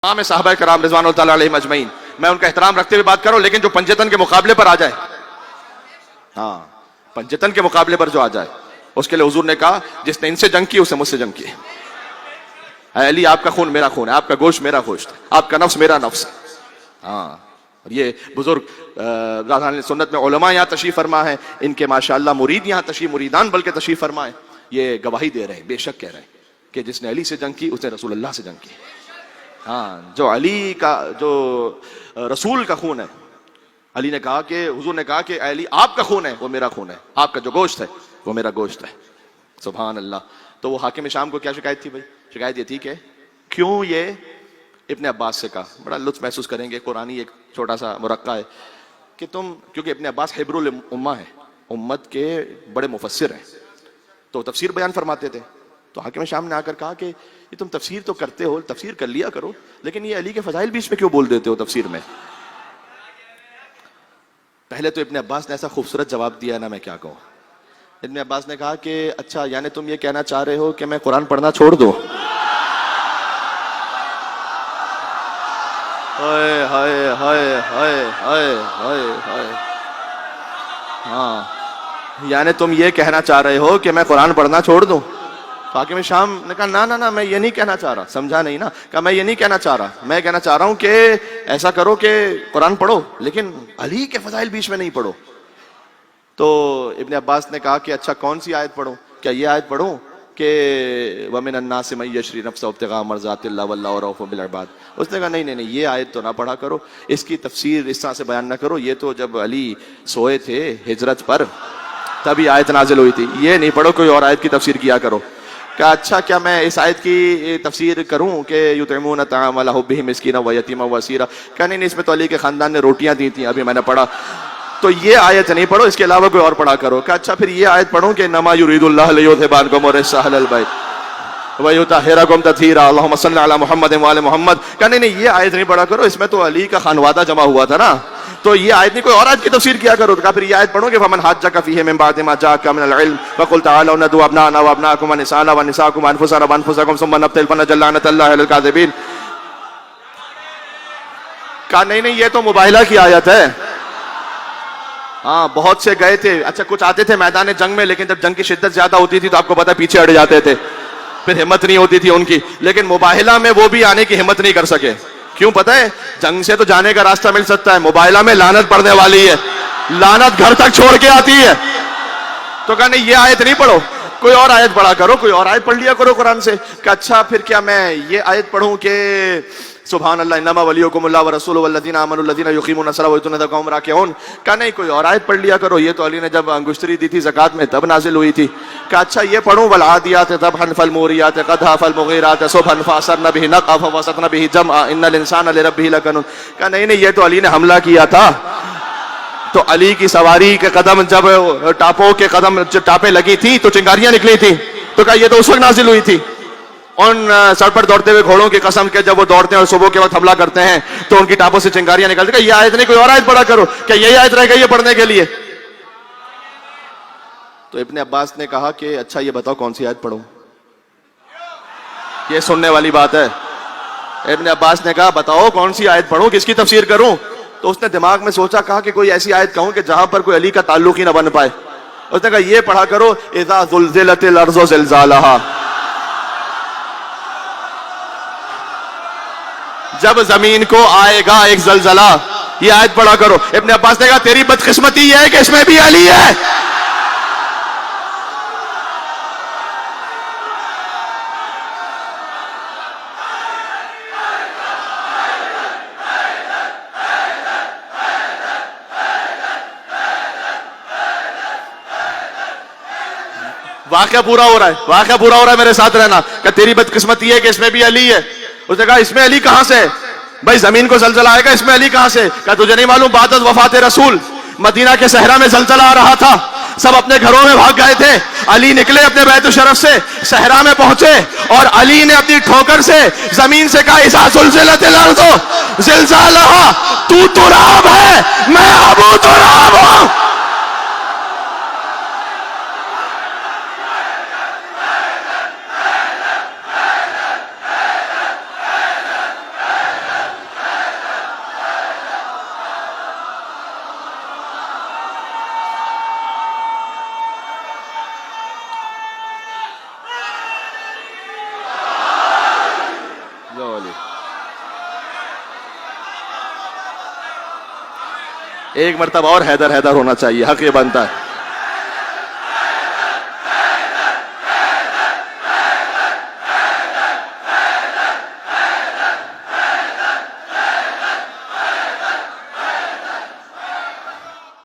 تمام صحابہ کرام رضوان اللہ تعالی علیہم اجمعین، میں ان کا احترام رکھتے ہوئے بات کر رہا ہوں، لیکن جو پنجتن کے مقابلے پر آ جائے، ہاں پنجتن کے مقابلے پر جو آ جائے، اس کے لیے حضور نے کہا جس نے ان سے جنگ کی اسے مجھ سے جنگ کی. اے علی آپ کا خون میرا خون ہے، آپ کا گوشت میرا گوشت ہے، آپ کا نفس میرا نفس ہے. ہاں اور یہ بزرگ راہان سنت میں علماء یہاں تشریف فرما ہے، ان کے ماشاءاللہ مرید یہاں تشریف، مریدان بلکہ تشریف فرما ہے، یہ گواہی دے رہے ہیں، بے شک کہہ رہے ہیں کہ جس نے علی سے جنگ کی اس نے رسول اللہ سے جنگ کی. ہاں جو علی کا، جو رسول کا خون ہے، علی نے کہا کہ حضور نے کہا کہ اے علی آپ کا خون ہے وہ میرا خون ہے، آپ کا جو گوشت ہے وہ میرا گوشت ہے. سبحان اللہ. تو وہ حاکم شام کو کیا شکایت تھی بھائی؟ شکایت یہ تھی کہ کیوں یہ ابن عباس سے کہا، بڑا لطف محسوس کریں گے، قرآنی ایک چھوٹا سا مرقع ہے کہ تم، کیونکہ ابن عباس حبر الامہ ہے، امت کے بڑے مفسر ہیں، تو تفسیر بیان فرماتے تھے. تو حاکم شام نے آ کر کہا کہ یہ تم تفسیر تو کرتے ہو، تفسیر کر لیا کرو، لیکن یہ علی کے فضائل بیچ میں کیوں بول دیتے ہو تفسیر میں؟ پہلے تو ابن عباس نے ایسا خوبصورت جواب دیا نا، میں کیا کہوں. ابن عباس نے کہا کہ اچھا یعنی تم یہ کہنا چاہ رہے ہو کہ میں قرآن پڑھنا چھوڑ دوں؟ ہائے ہائے ہائے ہائے ہائے ہائے ہائے. ہاں یعنی تم یہ کہنا چاہ رہے ہو کہ میں قرآن پڑھنا چھوڑ دوں؟ حاکم شام نے کہا نا نا نا، میں یہ نہیں کہنا چاہ رہا. سمجھا نہیں نا؟ کہا میں یہ نہیں کہنا چاہ رہا، میں کہنا چاہ رہا ہوں کہ ایسا کرو کہ قرآن پڑھو لیکن علی کے فضائل بیچ میں نہیں پڑھو. تو ابن عباس نے کہا کہ اچھا کون سی آیت پڑھوں؟ کیا یہ آیت پڑھوں کہ وَمِنَ النَّاسِ مَن يَشْرِي نَفْسَهُ ابْتِغَاءَ مَرْضَاتِ اللَّهِ وَاللَّهُ رَءُوفٌ بِالْعِبَادِ. اس نے کہا نہیں نہیں نہیں، یہ آیت تو نہ پڑھا کرو، اس کی تفسیر اس طرح سے بیان نہ کرو، یہ تو جب علی سوئے تھے ہجرت پر تبھی آیت نازل ہوئی تھی، یہ نہیں پڑھو، کوئی اور آیت کی تفسیر کیا کرو. کہ اچھا کیا میں اس آیت کی تفسیر کروں کہ یطعمون الطعام علی حبہ مسکینا و یتیما و اسیرا؟ کہ نہیں نہیں، اس میں تو علی کے خاندان نے روٹیاں دی تھیں، ابھی میں نے پڑھا، تو یہ آیت نہیں پڑھو، اس کے علاوہ کوئی اور پڑھا کرو. کہ اچھا پھر یہ آیت پڑھوں کہ انما یرید اللہ لیذھب عنکم الرجس اہل البیت ویطہرکم تطہیرا اللہم صل علی محمد و آل محمد. کہ نہیں نہیں، یہ آیت نہیں پڑھا کرو، اس میں تو علی کا خانوادہ جمع ہوا تھا نا، تو یہ آیت نہیں، کوئی اور آیت کی تفسیر کیا کرو. کہا پھر یہ آیت پڑھو کہ فمن حاجک فیہ من بعد ما جاءک من العلم فقل تعالوا ندعو ابناءنا وابناءکم ونساءنا ونساءکم وانفسنا وانفسکم ثم نبتہل فنجعل لعنۃ اللہ علی الکاذبین. کہا نہیں نہیں، یہ تو مباہلہ کی آیت ہے. ہاں بہت سے گئے تھے، اچھا کچھ آتے تھے میدان جنگ میں، لیکن جب جنگ کی شدت زیادہ ہوتی تھی تو آپ کو پتا پیچھے ہٹ جاتے تھے، پھر ہمت نہیں ہوتی تھی ان کی. لیکن مباہلہ میں وہ بھی آنے کی ہمت نہیں کر سکے. کیوں پتہ ہے؟ جنگ سے تو جانے کا راستہ مل سکتا ہے، مباہلہ میں لعنت پڑنے والی ہے، لعنت گھر تک چھوڑ کے آتی ہے. تو کہا نہیں یہ آیت نہیں پڑھو، کوئی اور آیت پڑھا کرو، کوئی اور آیت پڑھ لیا کرو قرآن سے. کہ اچھا پھر کیا میں یہ آیت پڑھوں کہ سبحان اللہ انما ولیکم اللہ ورسولہ والذین آمنوا الذین یقیمون الصلاۃ ویؤتون الزکاۃ وهم راکعون؟ کہ نہیں کوئی اور آیت پڑھ لیا کرو، یہ تو علی نے جب انگشتری دی تھی زکوٰۃ میں تب نازل ہوئی تھی. کہ اچھا یہ پڑھوں والعادیات ضبحا فالموریات قدحا فالمغیرات صبحا فاثرن به نقعا فوسطن به جمعا ان الانسان لربہ لکنود. کہ نہیں نہیں، یہ تو علی نے حملہ کیا تھا، تو علی کی سواری کے قدم جب ٹاپوں کے قدم ٹاپیں لگی تھی تو چنگاریاں نکلی تھی. تو کہا یہ تو اس وقت نازل ہوئی تھی. ان سر پر دوڑتے ہوئے گھوڑوں کی قسم کے جب وہ دوڑتے ہیں اور صبح کے وقت حملہ کرتے ہیں تو ان کی ٹاپوں سے چنگاریاں نکلتی. کہ یہ آیت نہیں، کوئی اور آیت پڑھا کرو. کہ یہی آیت رہ گئی ہے پڑھنے کے لیے؟ تو ابن عباس نے کہا کہ اچھا یہ بتاؤ کون سی آیت پڑھوں؟ یہ سننے والی بات ہے. ابن عباس نے کہا بتاؤ کون سی آیت پڑھوں، کس کی تفسیر کروں؟ تو اس نے دماغ میں سوچا، کہا کہ کوئی ایسی آیت کہوں کہ جہاں پر کوئی علی کا تعلق ہی نہ بن پائے. اس نے کہا یہ پڑھا کرو اذا زلزلت الارض زلزالہا، جب زمین کو آئے گا ایک زلزلہ، یہ آیت پڑھا کرو. ابن عباس نے کہا تیری بدقسمتی یہ ہے کہ اس میں بھی علی ہے. واقعہ پورا ہو رہا ہے، واقعہ پورا ہو رہا ہے، میرے ساتھ رہنا. کہ تیری بدقسمتی ہے کہ اس میں بھی علی ہے. اس نے کہا اس میں علی کہاں سے؟ بھائی زمین کو زلزلہ آئے گا، اس میں علی کہاں سے؟ کہا تجھے نہیں معلوم بعد از وفات رسول مدینہ کے صحرا میں زلزلہ آ رہا تھا، سب اپنے گھروں میں بھاگ گئے تھے، علی نکلے اپنے بیت الشرف سے، صحرا میں پہنچے اور علی نے اپنی ٹھوکر سے زمین سے کہا اذا زلزلت الارض زلزالہا، تو تراب ہے، میں ابو تراب ہوں. ایک مرتبہ اور حیدر حیدر ہونا چاہیے، حق یہ بنتا ہے.